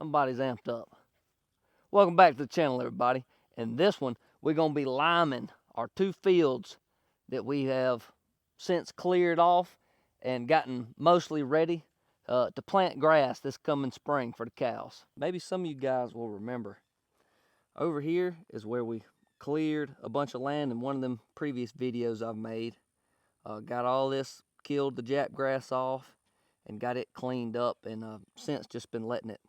Somebody's amped up. Welcome back to the channel, everybody. In this one, we're going to be liming our 2 fields that we have since cleared off and gotten mostly ready to plant grass this coming spring for the cows. Maybe some of you guys will remember. Over here is where we cleared a bunch of land in one of them previous videos I've made. Got all this, killed the Jap grass off, and got it cleaned up, and since just been letting it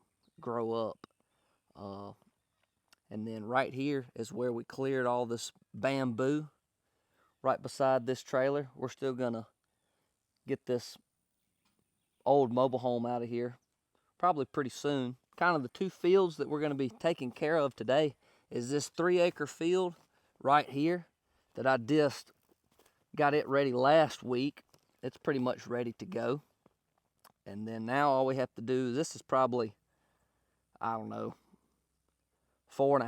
grow up. And then right here is where we cleared all this bamboo right beside this trailer. We're still gonna get this old mobile home out of here probably pretty soon. Kind of the 2 fields that we're gonna be taking care of today is this 3-acre field right here that I just got it ready last week. It's pretty much ready to go. And then now all we have to do, this is probably, I don't know, 4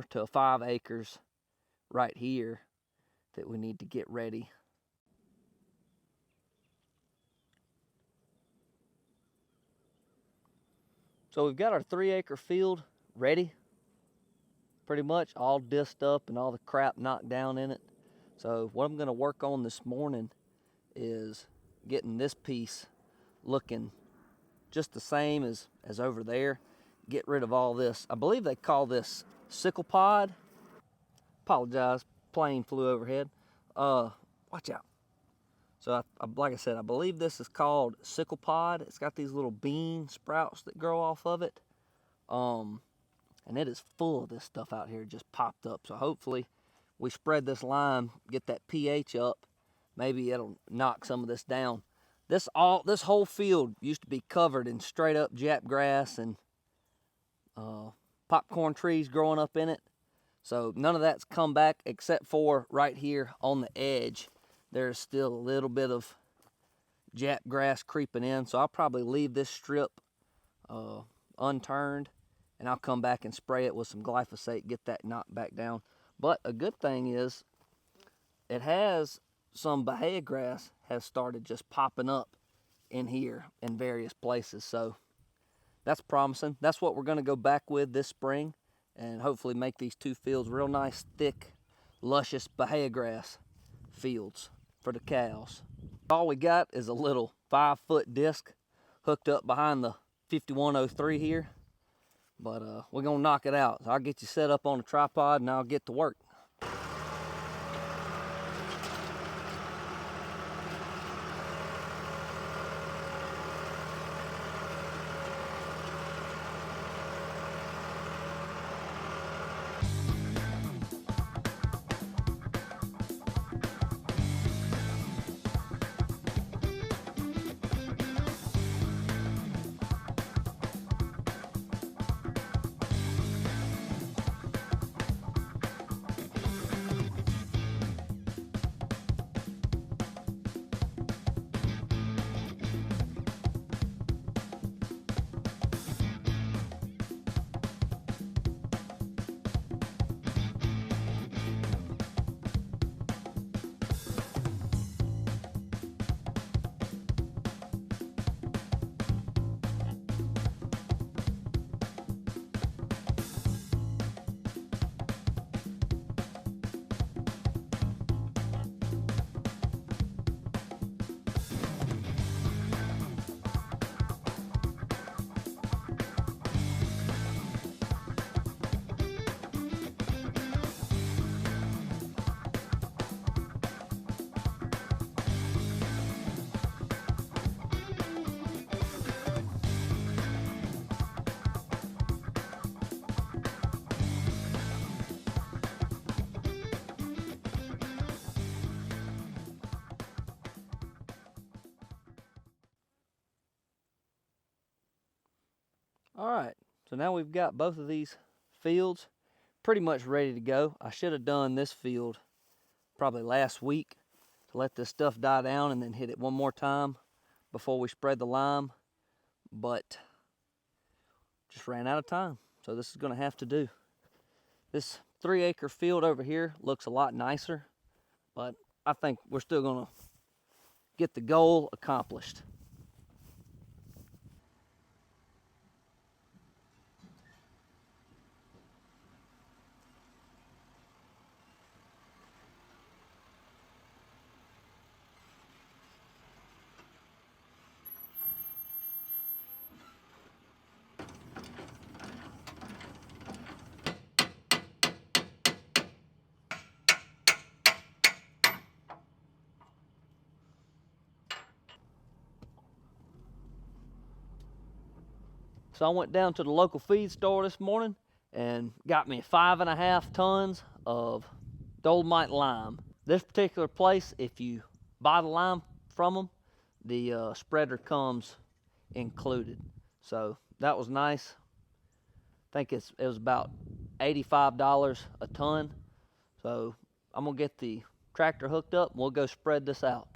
to 5 acres right here that we need to get ready. So we've got our 3-acre field ready, pretty much all disced up and all the crap knocked down in it. So what I'm going to work on this morning is getting this piece looking just the same as over there. Get rid of all this. I believe they call this sickle pod. Apologize, plane flew overhead. Watch out. So like I said, I believe this is called sickle pod. It's got these little bean sprouts that grow off of it. And it is full of this stuff out here, just popped up. So hopefully we spread this lime, get that pH up. Maybe it'll knock some of this down. This whole field used to be covered in straight up Jap grass and popcorn trees growing up in it. So none of that's come back except for right here on the edge. There's still a little bit of Jap grass creeping in. So I'll probably leave this strip unturned, and I'll come back and spray it with some glyphosate, get that knocked back down. But a good thing is it has some bahia grass has started just popping up in here in various places. So that's promising. That's what we're going to go back with this spring and hopefully make these 2 fields real nice, thick, luscious bahia grass fields for the cows. All we got is a little 5-foot disc hooked up behind the 5103 here, but we're going to knock it out. So I'll get you set up on a tripod and I'll get to work. All right, so now we've got both of these fields pretty much ready to go. I should have done this field probably last week to let this stuff die down and then hit it one more time before we spread the lime, but just ran out of time. So this is going to have to do. This 3-acre field over here looks a lot nicer, but I think we're still going to get the goal accomplished. So I went down to the local feed store this morning and got me 5.5 tons of Dolomite lime. This particular place, if you buy the lime from them, the spreader comes included. So that was nice. I think it was about $85 a ton. So I'm gonna get the tractor hooked up and we'll go spread this out.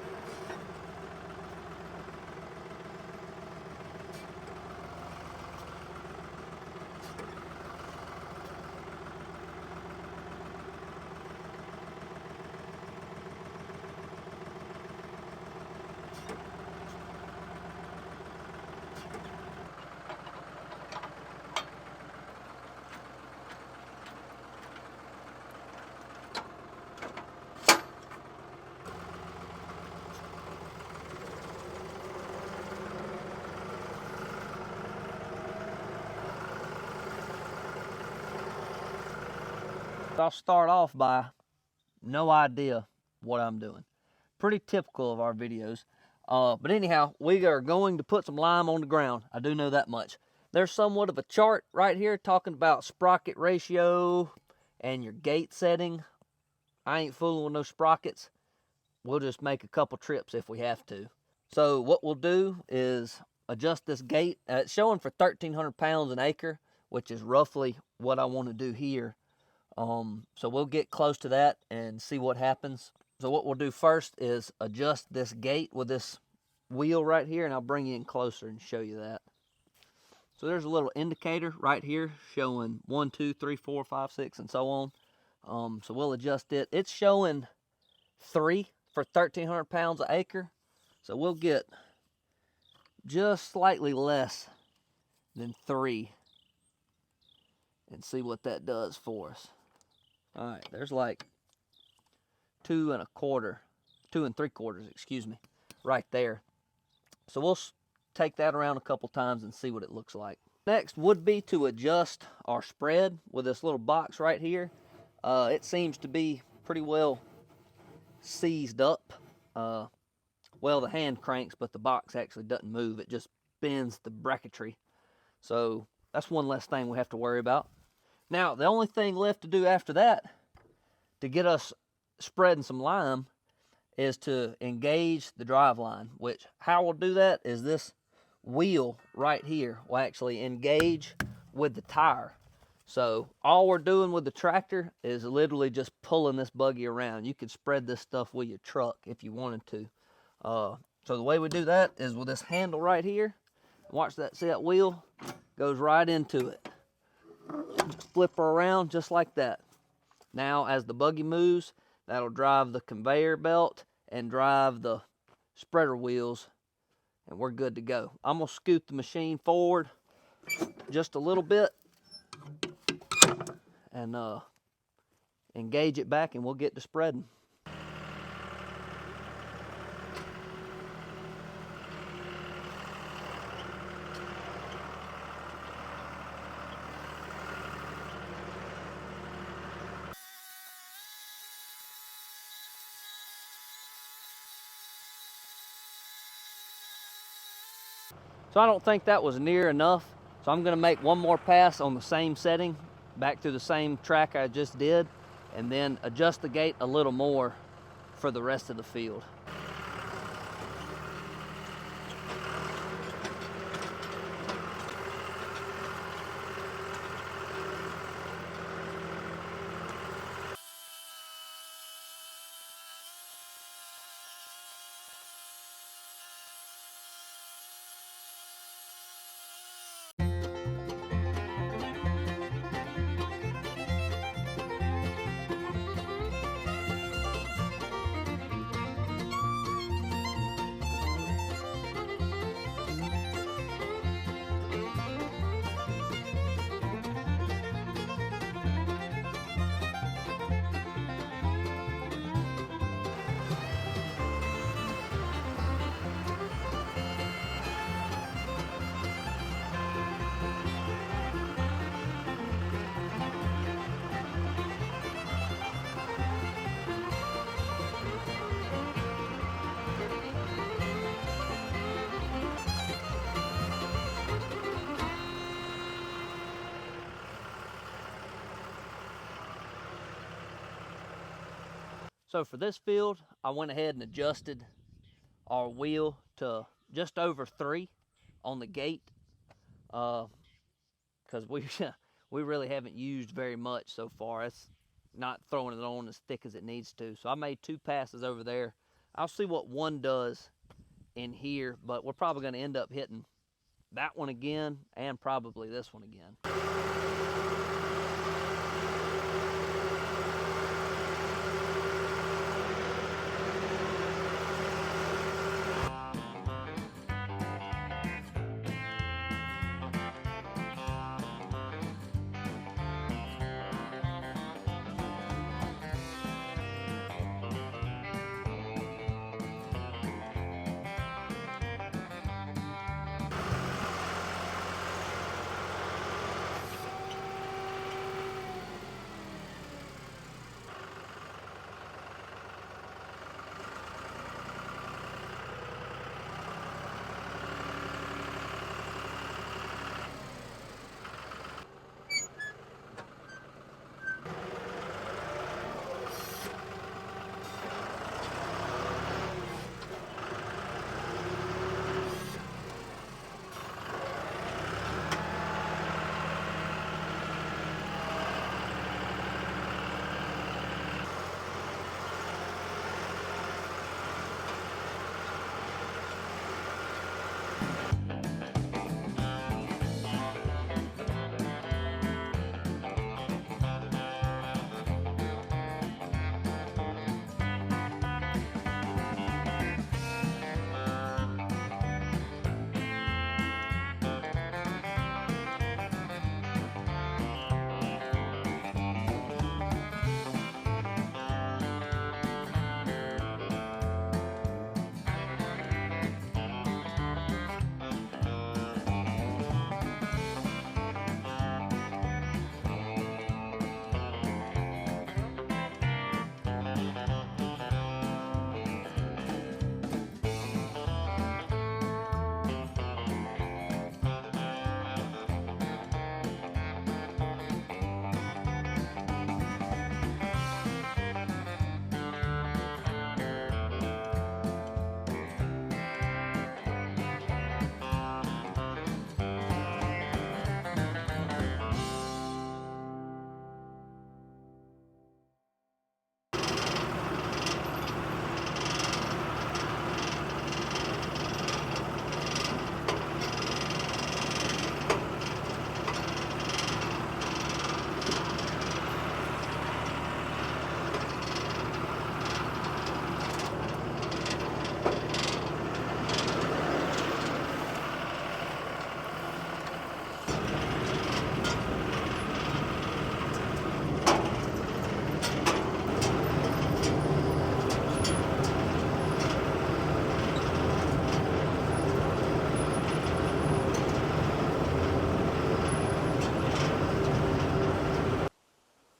I'll start off by no idea what I'm doing. Pretty typical of our videos. But anyhow, we are going to put some lime on the ground. I do know that much. There's somewhat of a chart right here talking about sprocket ratio and your gate setting. I ain't fooling with no sprockets. We'll just make a couple trips if we have to. So what we'll do is adjust this gate. It's showing for 1,300 pounds an acre, which is roughly what I want to do here. So we'll get close to that and see what happens. So what we'll do first is adjust this gate with this wheel right here, and I'll bring you in closer and show you that. So there's a little indicator right here showing 1, 2, 3, 4, 5, 6, and so on. So we'll adjust it. It's showing 3 for 1,300 pounds an acre. So we'll get just slightly less than 3 and see what that does for us. All right, there's like 2 3/4, excuse me, right there. So we'll take that around a couple times and see what it looks like. Next would be to adjust our spread with this little box right here. It seems to be pretty well seized up. Well, the hand cranks, but the box actually doesn't move. It just bends the bracketry. So that's one less thing we have to worry about. Now, the only thing left to do after that to get us spreading some lime is to engage the drive line, which how we'll do that is this wheel right here will actually engage with the tire. So all we're doing with the tractor is literally just pulling this buggy around. You could spread this stuff with your truck if you wanted to. So the way we do that is with this handle right here. Watch that, see that wheel? Goes right into it. Flip her around just like that. Now as the buggy moves, that'll drive the conveyor belt and drive the spreader wheels, and we're good to go. I'm gonna scoot the machine forward just a little bit and engage it back, and we'll get to spreading. So I don't think that was near enough. So I'm gonna make one more pass on the same setting, back through the same track I just did, and then adjust the gate a little more for the rest of the field. So for this field, I went ahead and adjusted our wheel to just over 3 on the gate, because we really haven't used very much so far. It's not throwing it on as thick as it needs to. So I made 2 passes over there. I'll see what one does in here, but we're probably going to end up hitting that one again and probably this one again.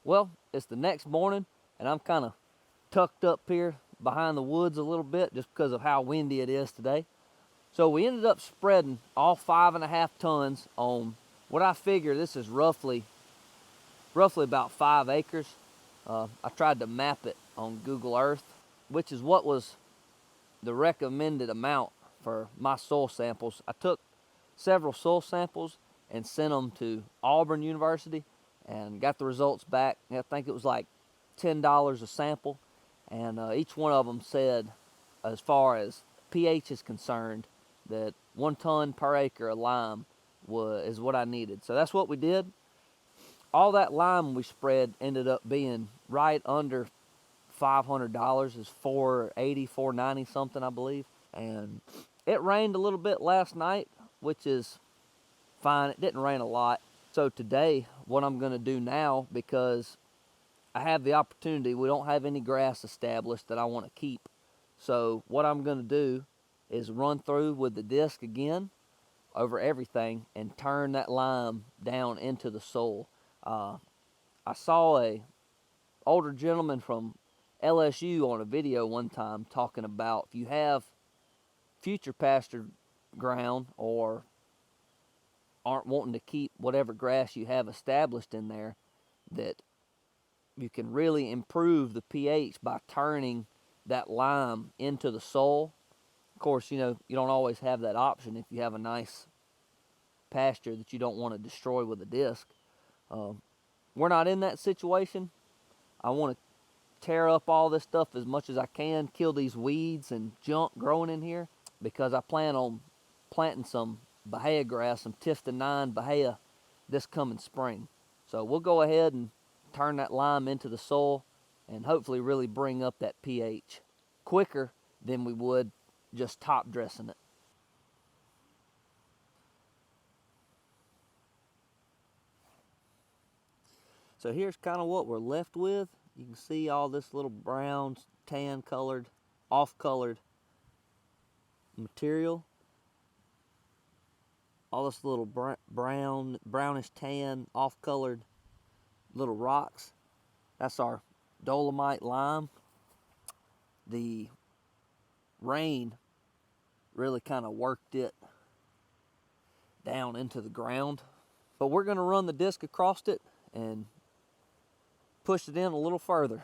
Well, it's the next morning, and I'm kind of tucked up here behind the woods a little bit just because of how windy it is today. So we ended up spreading all 5.5 tons on what I figure this is roughly about 5 acres. I tried to map it on Google Earth, which is what was the recommended amount for my soil samples. I took several soil samples and sent them to Auburn University and got the results back. I think it was like $10 a sample, and each one of them said, as far as pH is concerned, that 1 ton per acre of lime is what I needed. So that's what we did. All that lime we spread ended up being right under $500. Is $480, $490 something, I believe. And it rained a little bit last night, which is fine. It didn't rain a lot. So today, what I'm going to do now, because I have the opportunity, we don't have any grass established that I want to keep. So what I'm going to do is run through with the disc again over everything and turn that lime down into the soil. I saw a older gentleman from LSU on a video one time talking about if you have future pasture ground or aren't wanting to keep whatever grass you have established in there, that you can really improve the pH by turning that lime into the soil. Of course, you don't always have that option if you have a nice pasture that you don't want to destroy with a disc. We're not in that situation. I want to tear up all this stuff as much as I can, kill these weeds and junk growing in here, because I plan on planting some bahia grass, some Tifton 9 bahia, this coming spring. So we'll go ahead and turn that lime into the soil and hopefully really bring up that pH quicker than we would just top dressing it. So here's kind of what we're left with. You can see all this little brown, tan colored, off colored material. All this little brownish tan, off colored little rocks. That's our dolomite lime. The rain really kind of worked it down into the ground. But we're going to run the disc across it and push it in a little further.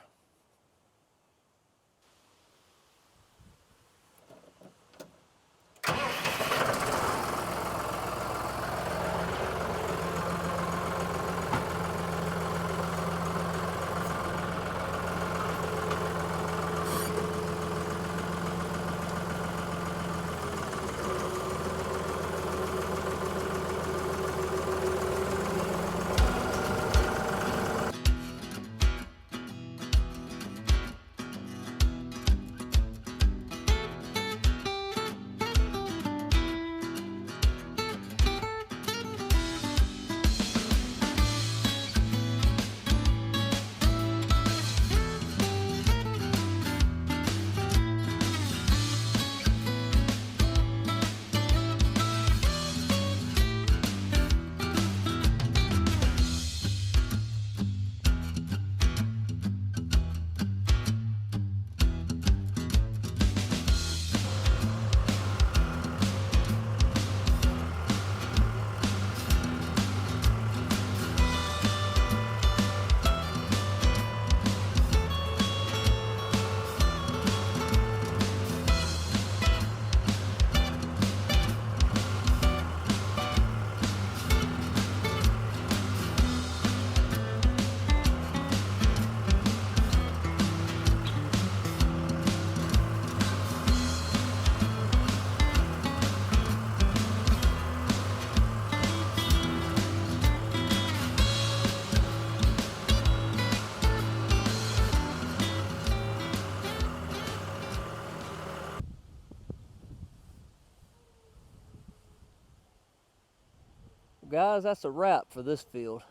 Guys, that's a wrap for this field.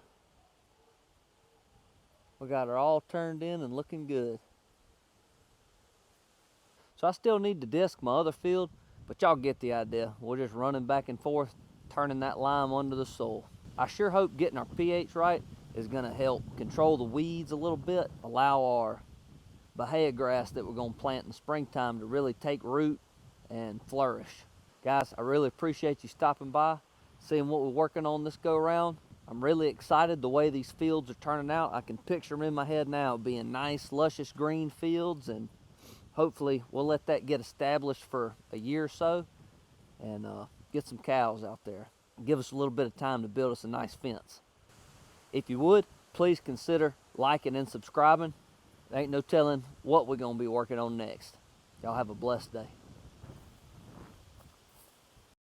We got it all turned in and looking good. So I still need to disc my other field, but y'all get the idea. We're just running back and forth, turning that lime under the soil. I sure hope getting our pH right is gonna help control the weeds a little bit, allow our bahia grass that we're gonna plant in the springtime to really take root and flourish. Guys, I really appreciate you stopping by, seeing what we're working on this go around. I'm really excited the way these fields are turning out. I can picture them in my head now being nice, luscious green fields, and hopefully we'll let that get established for a year or so and get some cows out there. Give us a little bit of time to build us a nice fence. If you would, please consider liking and subscribing. There ain't no telling what we're gonna be working on next. Y'all have a blessed day.